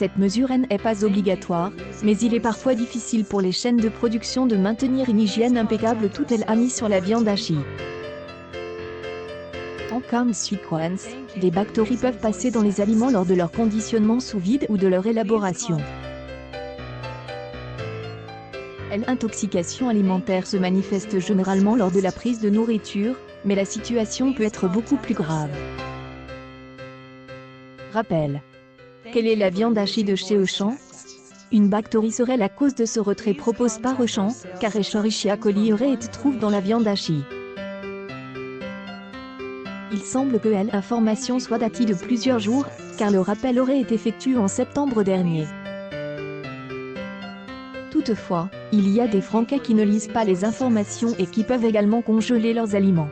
Cette mesure n'est pas obligatoire, mais il est parfois difficile pour les chaînes de production de maintenir une hygiène impeccable toute elle a mis sur la viande hachée. En consequence, des bactéries peuvent passer dans les aliments lors de leur conditionnement sous vide ou de leur élaboration. L'intoxication alimentaire se manifeste généralement lors de la prise de nourriture, mais la situation peut être beaucoup plus grave. Rappel. Quelle est la viande hachée de chez Auchan? Une bactérie serait la cause de ce retrait proposé par Auchan, car Escherichia coli aurait été trouvé dans la viande hachée. Il semble que l'information soit datée de plusieurs jours, car le rappel aurait été effectué en septembre dernier. Toutefois, il y a des Français qui ne lisent pas les informations et qui peuvent également congeler leurs aliments.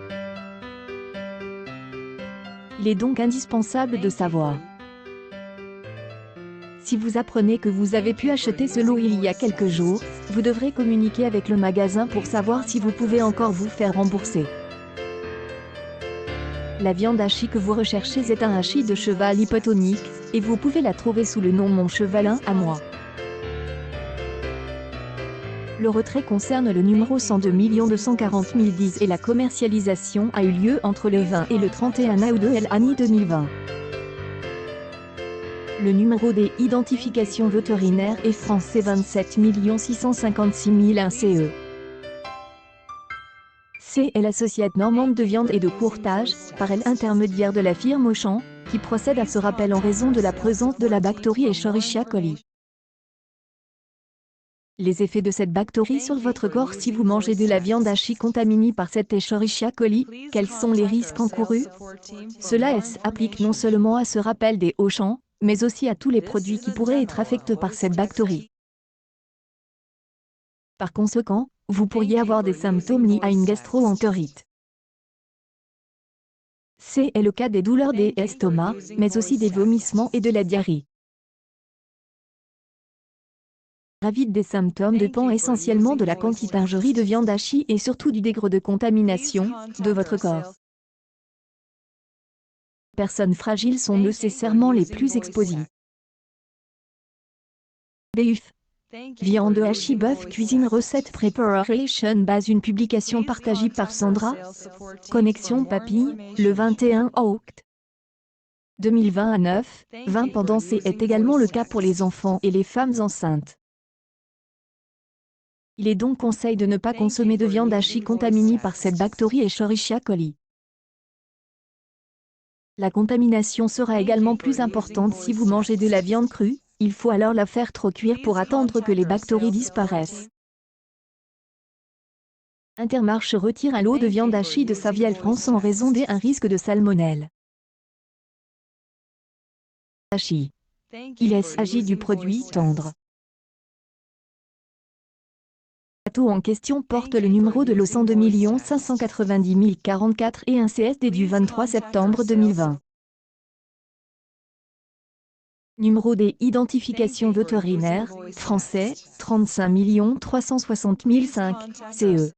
Il est donc indispensable de savoir. Si vous apprenez que vous avez pu acheter ce lot il y a quelques jours, vous devrez communiquer avec le magasin pour savoir si vous pouvez encore vous faire rembourser. La viande hachée que vous recherchez est un hachis de cheval hypotonique, et vous pouvez la trouver sous le nom Mon Chevalin à moi. Le retrait concerne le numéro 102 240 010 et la commercialisation a eu lieu entre le 20 et le 31 août de l'année 2020. Le numéro des identifications vétérinaires est français 27 656 001 CE. C est l'associate normande de viande et de courtage, par l'intermédiaire de la firme Auchan, qui procède à ce rappel en raison de la présence de la bactérie Escherichia coli. Les effets de cette bactérie sur votre corps si vous mangez de la viande hachée contaminée par cette Escherichia coli, quels sont les risques encourus? Cela s'applique non seulement à ce rappel des Auchan, mais aussi à tous les produits qui pourraient être affectés par cette bactérie. Par conséquent, vous pourriez avoir des symptômes liés à une gastro-entérite. C est le cas des douleurs des estomacs, mais aussi des vomissements et de la diarrhée. Gravite des symptômes dépend essentiellement de la quantité ingérée de viande hachée et surtout du degré de contamination de votre corps. Les personnes fragiles sont nécessairement les plus exposées. BUF. Viande hachée bœuf cuisine recette preparation base une publication partagée par Sandra. Connexion Papille, le 21 août 2020 à 9:20 pendant c'est également le cas pour les enfants et les femmes enceintes. Il est donc conseil de ne pas consommer de viande hachée contaminée par cette bactérie Escherichia coli. La contamination sera également plus importante si vous mangez de la viande crue, il faut alors la faire trop cuire pour attendre que les bactéries disparaissent. Intermarché retire un lot de viande hachée de sa vielle France en raison d'un risque de salmonelle. Hachis. Il s'agit du produit tendre. Le bateau en question porte le numéro de lot 102 590 044 et un CSD du 23 septembre 2020. Numéro des identifications vétérinaires, français, 35 360 005, CE.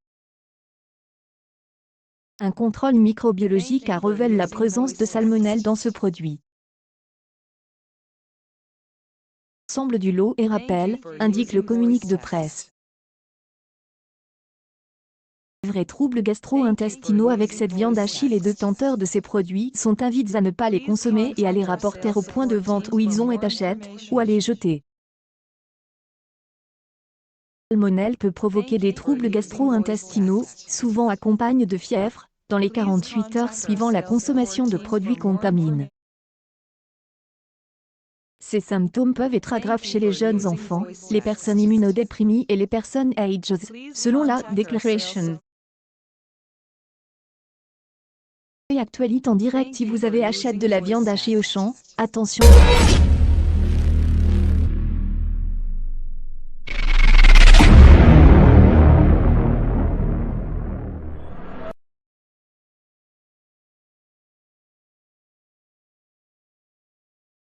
Un contrôle microbiologique révèle la présence de salmonelle dans ce produit. L'ensemble du lot et rappel, indique le communiqué de presse. Vrais troubles gastro-intestinaux avec cette viande hachée. Les détenteurs de ces produits sont invités à ne pas les consommer et à les rapporter au point de vente où ils ont été achetés, ou à les jeter. La salmonelle peut provoquer des troubles gastro-intestinaux, souvent accompagnés de fièvre, dans les 48 heures suivant la consommation de produits contaminés. Ces symptômes peuvent être graves chez les jeunes enfants, les personnes immunodéprimées et les personnes âgées, selon la Declaration. Et actualité en direct si vous avez acheté de la viande hachée Auchan, attention.